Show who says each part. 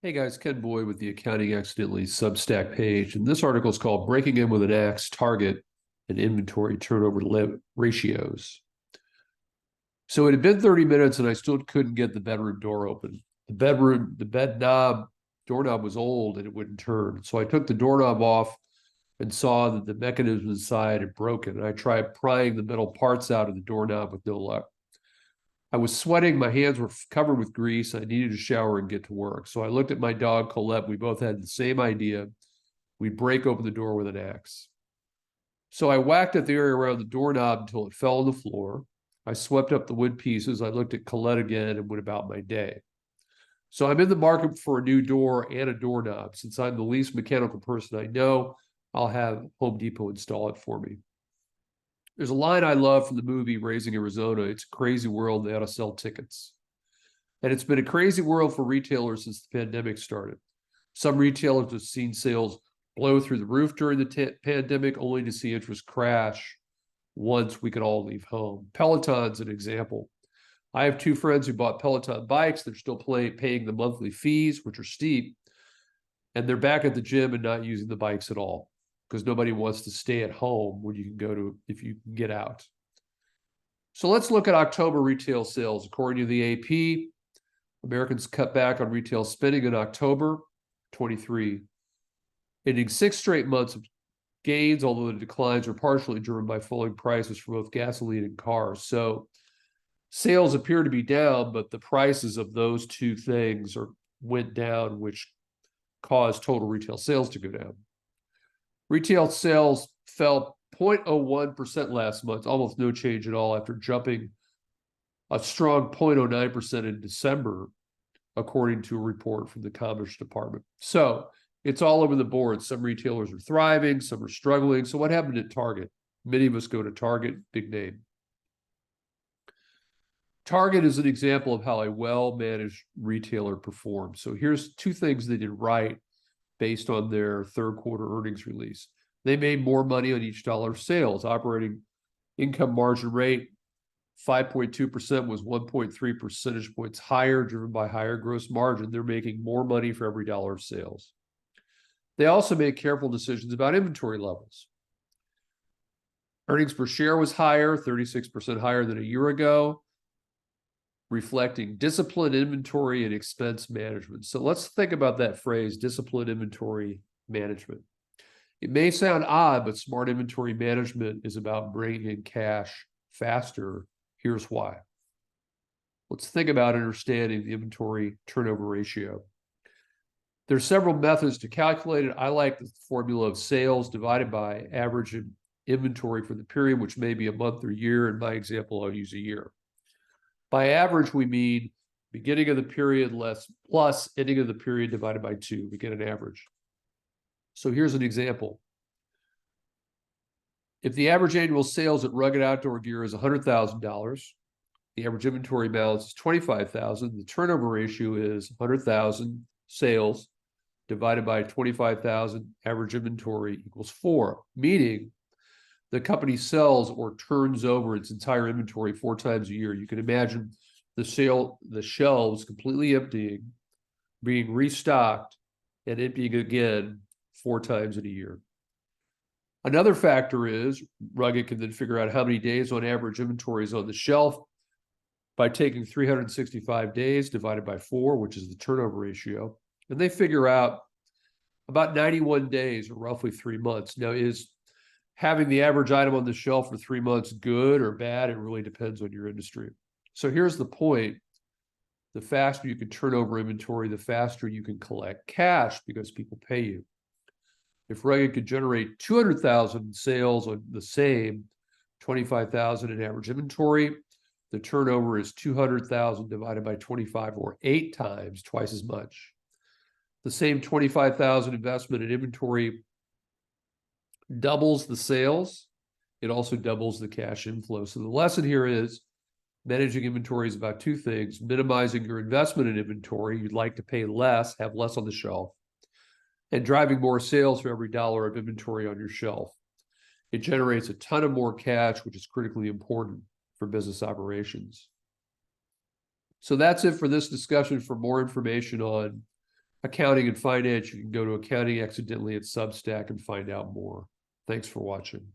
Speaker 1: Hey guys, Ken Boyd with the Accounting Accidentally Substack page. And this article is called Breaking In with an Axe, Target and Inventory Turnover Ratios. So it had been 30 minutes and I still couldn't get the bedroom door open. The bed doorknob was old and it wouldn't turn. So I took the doorknob off and saw that the mechanism inside had broken. And I tried prying the metal parts out of the doorknob with no luck. I was sweating. My hands were covered with grease. I needed to shower and get to work. So I looked at my dog, Colette. We both had the same idea. We'd break open the door with an axe. So I whacked at the area around the doorknob until it fell on the floor. I swept up the wood pieces. I looked at Colette again and went about my day. So I'm in the market for a new door and a doorknob. Since I'm the least mechanical person I know, I'll have Home Depot install it for me. There's a line I love from the movie Raising Arizona. It's a crazy world. They ought to sell tickets. And it's been a crazy world for retailers since the pandemic started. Some retailers have seen sales blow through the roof during the pandemic, only to see interest crash once we could all leave home. Peloton's an example. I have two friends who bought Peloton bikes. They're still paying the monthly fees, which are steep, and they're back at the gym and not using the bikes at all, because nobody wants to stay at home when you can go to, if you can get out. So let's look at October retail sales. According to the AP, Americans cut back on retail spending in October 23, ending 6 straight months of gains, although the declines are partially driven by falling prices for both gasoline and cars. So sales appear to be down, but the prices of those two things went down, which caused total retail sales to go down. Retail sales fell 0.01% last month, almost no change at all, after jumping a strong 0.09% in December, according to a report from the Commerce Department. So it's all over the board. Some retailers are thriving, some are struggling. So what happened at Target? Many of us go to Target, big name. Target is an example of how a well-managed retailer performs. So here's two things they did right based on their third quarter earnings release. They made more money on each dollar of sales. Operating income margin rate, 5.2%, was 1.3 percentage points higher, driven by higher gross margin. They're making more money for every dollar of sales. They also made careful decisions about inventory levels. Earnings per share was higher, 36% higher than a year ago, reflecting disciplined inventory and expense management. So let's think about that phrase, disciplined inventory management. It may sound odd, but smart inventory management is about bringing in cash faster. Here's why. Let's think about understanding the inventory turnover ratio. There's several methods to calculate it. I like the formula of sales divided by average inventory for the period, which may be a month or year. In my example, I'll use a year. By average, we mean beginning of the period plus ending of the period divided by 2. We get an average. So here's an example. If the average annual sales at Rugged Outdoor Gear is $100,000, the average inventory balance is $25,000. The turnover ratio is 100,000 sales divided by 25,000 average inventory equals 4, meaning the company sells or turns over its entire inventory 4 times a year. You can imagine the shelves completely emptying, being restocked, and emptying again 4 times in a year. Another factor is Rugged can then figure out how many days on average inventory is on the shelf by taking 365 days divided by 4, which is the turnover ratio. And they figure out about 91 days, or roughly 3 months. Now, is having the average item on the shelf for 3 months good or bad? It really depends on your industry. So here's the point. The faster you can turn over inventory, the faster you can collect cash because people pay you. If Rugged could generate 200,000 sales on the same 25,000 in average inventory, the turnover is 200,000 divided by 25, or 8 times, twice as much. The same 25,000 investment in inventory doubles the sales. It also doubles the cash inflow. So the lesson here is managing inventory is about 2 things: minimizing your investment in inventory. You'd like to pay less, have less on the shelf, and driving more sales for every dollar of inventory on your shelf. It generates a ton of more cash, which is critically important for business operations. So that's it for this discussion. For more information on accounting and finance, you can go to Accounting Accidentally at Substack and find out more. Thanks for watching.